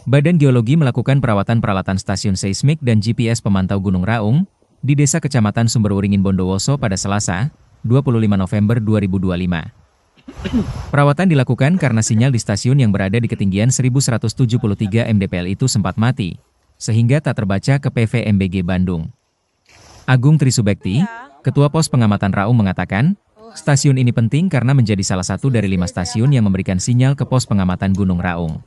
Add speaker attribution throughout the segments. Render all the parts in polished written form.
Speaker 1: Badan Geologi melakukan perawatan peralatan stasiun seismik dan GPS pemantau Gunung Raung di Desa Kecamatan Sumberuringin Bondowoso pada Selasa, 25 November 2025. Perawatan dilakukan karena sinyal di stasiun yang berada di ketinggian 1173 mdpl itu sempat mati, sehingga tak terbaca ke PVMBG Bandung. Agung Trisubekti, Ketua Pos Pengamatan Raung mengatakan, stasiun ini penting karena menjadi salah satu dari 5 stasiun yang memberikan sinyal ke pos pengamatan Gunung Raung.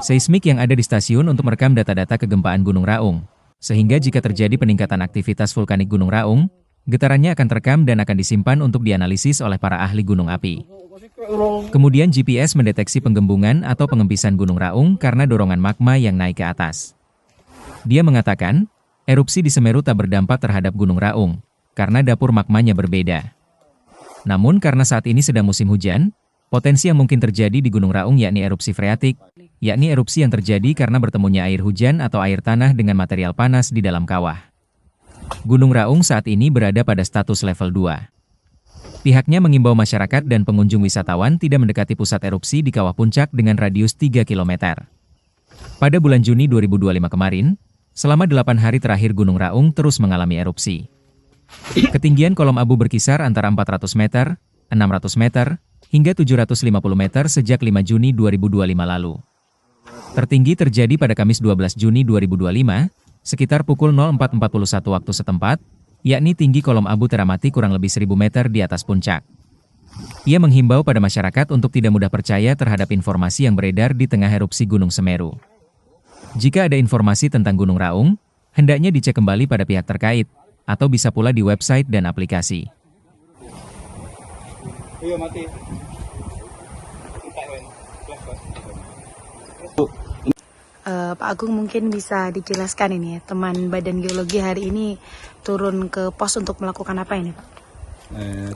Speaker 1: Seismik yang ada di stasiun untuk merekam data-data kegempaan Gunung Raung, sehingga jika terjadi peningkatan aktivitas vulkanik Gunung Raung, getarannya akan terekam dan akan disimpan untuk dianalisis oleh para ahli gunung api. Kemudian GPS mendeteksi penggembungan atau pengempisan Gunung Raung karena dorongan magma yang naik ke atas. Dia mengatakan, erupsi di Semeru tak berdampak terhadap Gunung Raung, karena dapur magmanya berbeda. Namun karena saat ini sedang musim hujan, potensi yang mungkin terjadi di Gunung Raung yakni erupsi freatik, yakni erupsi yang terjadi karena bertemunya air hujan atau air tanah dengan material panas di dalam kawah. Gunung Raung saat ini berada pada status level 2. Pihaknya mengimbau masyarakat dan pengunjung wisatawan tidak mendekati pusat erupsi di kawah puncak dengan radius 3 km. Pada bulan Juni 2025 kemarin, selama 8 hari terakhir Gunung Raung terus mengalami erupsi. Ketinggian kolom abu berkisar antara 400 meter, 600 meter, hingga 750 meter sejak 5 Juni 2025 lalu. Tertinggi terjadi pada Kamis 12 Juni 2025, sekitar pukul 04.41 waktu setempat, yakni tinggi kolom abu teramati kurang lebih 1000 meter di atas puncak. Ia menghimbau pada masyarakat untuk tidak mudah percaya terhadap informasi yang beredar di tengah erupsi Gunung Semeru. Jika ada informasi tentang Gunung Raung, hendaknya dicek kembali pada pihak terkait, atau bisa pula di website dan aplikasi.
Speaker 2: Pak Agung mungkin bisa dijelaskan ini ya, teman Badan Geologi hari ini turun ke pos untuk melakukan apa ini Pak?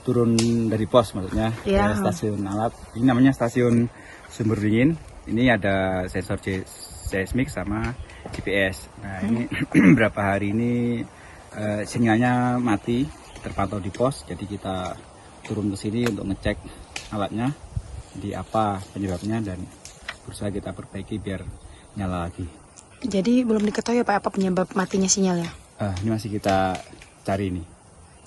Speaker 3: Turun dari pos maksudnya
Speaker 2: ya,
Speaker 3: ke stasiun alat. Ini namanya stasiun Sumberuringin. Ini ada sensor seismik sama GPS. Nah ini berapa hari ini sinyalnya mati, terpantau di pos. Jadi kita turun ke sini untuk ngecek alatnya, di apa penyebabnya dan berusaha kita perbaiki biar nyala lagi.
Speaker 2: Jadi belum diketahui Pak apa penyebab matinya sinyalnya?
Speaker 3: Ini masih kita cari nih.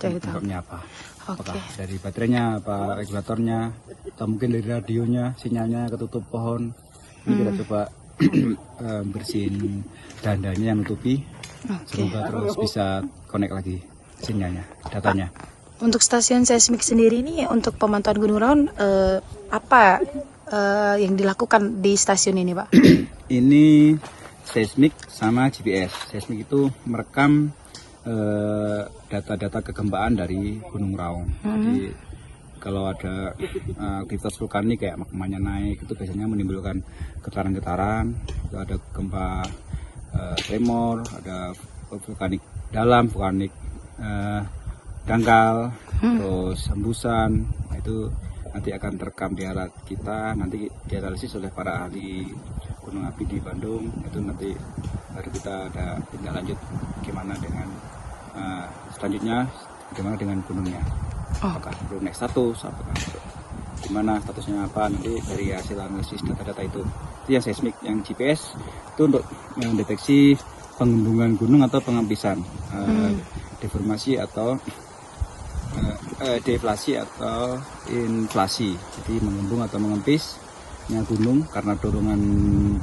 Speaker 2: Cari tahu.
Speaker 3: Penyebabnya apa? Apakah
Speaker 2: Oke.
Speaker 3: dari baterainya, apa regulatornya, atau mungkin dari radionya, sinyalnya ketutup pohon. Ini kita coba bersihin dandanya yang nutupi. Semoga terus bisa connect lagi sinyalnya, datanya.
Speaker 2: Untuk stasiun seismik sendiri ini untuk pemantauan Gunung Raung apa yang dilakukan di stasiun ini Pak?
Speaker 3: Ini seismik sama GPS. Seismik itu merekam data-data kegempaan dari Gunung Raung. Jadi kalau ada aktivitas vulkanik kayak magmanya naik, itu biasanya menimbulkan getaran-getaran. Ada gempa tremor, ada vulkanik dalam, vulkanik dangkal, terus hembusan. Nah, itu nanti akan terekam di alat kita, nanti dianalisis oleh para ahli gunung api di Bandung. Itu nanti baru kita ada tindak lanjut gimana dengan selanjutnya, bagaimana dengan gunungnya, apakah perlu naik status, apakah gimana statusnya apa, nanti dari hasil analisis data-data itu yang seismik. Yang GPS itu untuk mendeteksi penggembungan gunung atau pengempisan, deformasi atau deflasi atau inflasi. Jadi mengembung atau mengempisnya gunung karena dorongan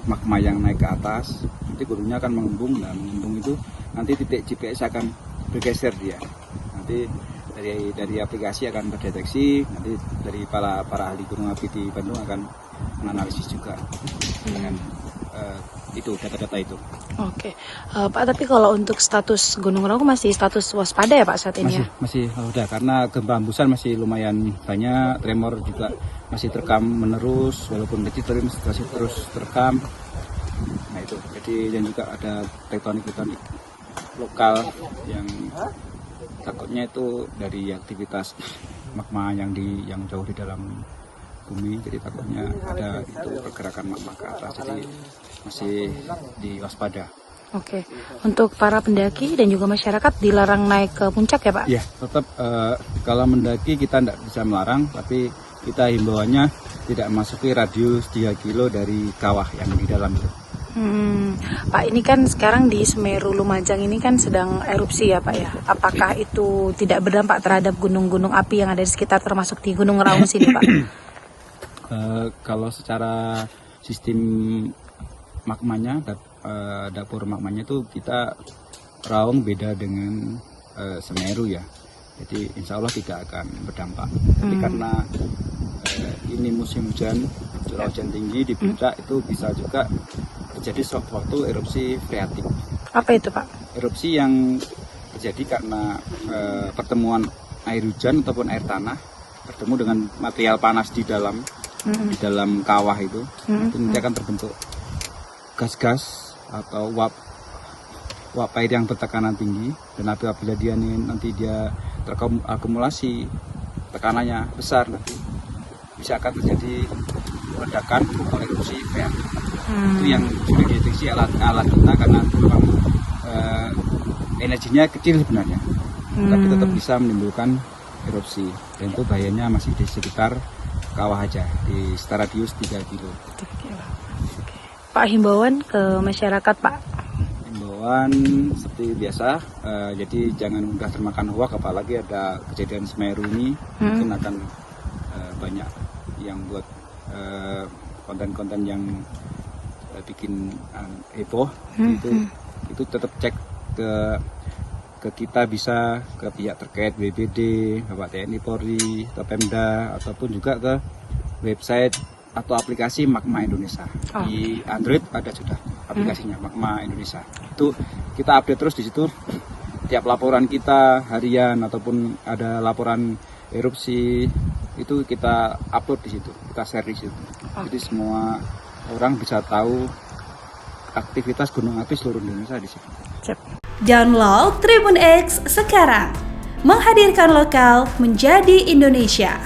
Speaker 3: magma yang naik ke atas, nanti gunungnya akan mengembung. Dan mengembung itu nanti titik GPS akan bergeser dia. Nanti dari aplikasi akan terdeteksi, nanti dari para ahli gunung api di Bandung akan menganalisis juga dengan itu data-data itu.
Speaker 2: Oke. Pak, tapi kalau untuk status Gunung Raung masih status waspada ya Pak saat ini?
Speaker 3: Masih udah, karena gempa hembusan masih lumayan banyak, tremor juga masih terekam menerus, walaupun kecil tapi masih terus terekam. Nah itu, jadi dan juga ada tektonik lokal yang takutnya itu dari aktivitas magma yang jauh di dalam bumi, jadi takutnya ada itu pergerakan magma ke atas, jadi masih diwaspada.
Speaker 2: Oke. Untuk para pendaki dan juga masyarakat dilarang naik ke puncak ya Pak?
Speaker 3: Iya, tetap kalau mendaki kita tidak bisa melarang, tapi kita himbauannya tidak masuki radius 3 kilo dari kawah yang di dalam itu.
Speaker 2: Pak, ini kan sekarang di Semeru Lumajang ini kan sedang erupsi ya Pak ya. Apakah itu tidak berdampak terhadap gunung-gunung api yang ada di sekitar termasuk di Gunung Raung sini Pak?
Speaker 3: Kalau secara sistem magmanya, dapur magmanya itu kita Raung beda dengan Semeru ya. Jadi insya Allah tidak akan berdampak. Tapi karena ini musim hujan, curah hujan tinggi di puncak itu bisa juga terjadi sewaktu erupsi freatik.
Speaker 2: Apa itu Pak?
Speaker 3: Erupsi yang terjadi karena pertemuan air hujan ataupun air tanah bertemu dengan material panas di dalam kawah itu nanti akan terbentuk gas-gas atau uap air yang bertekanan tinggi, dan apabila dia nanti terakumulasi tekanannya besar, nanti bisa akan terjadi ledakan atau erupsi freatik. Itu yang sudah dideteksi alat kita karena energinya kecil sebenarnya, tapi tetap bisa menimbulkan erupsi, dan itu bahayanya masih di sekitar kawah aja, di sekitar radius 3 kilo.
Speaker 2: Pak, himbauan ke masyarakat Pak?
Speaker 3: Himbauan seperti biasa, jadi jangan mudah termakan hoak, apalagi ada kejadian Semeru ini, mungkin akan banyak yang buat konten-konten yang bikin heboh. Itu tetap cek ke kita, bisa ke pihak terkait, BPBD, Bapak TNI Polri, atau Pemda, ataupun juga ke website atau aplikasi Magma Indonesia. Di Android ada sudah aplikasinya Magma Indonesia. Itu kita update terus di situ. Tiap laporan kita harian ataupun ada laporan erupsi itu kita upload di situ, kita share di situ. Jadi semua orang bisa tahu aktivitas gunung api seluruh Indonesia di situ.
Speaker 4: Download Tribun X sekarang, menghadirkan lokal menjadi Indonesia.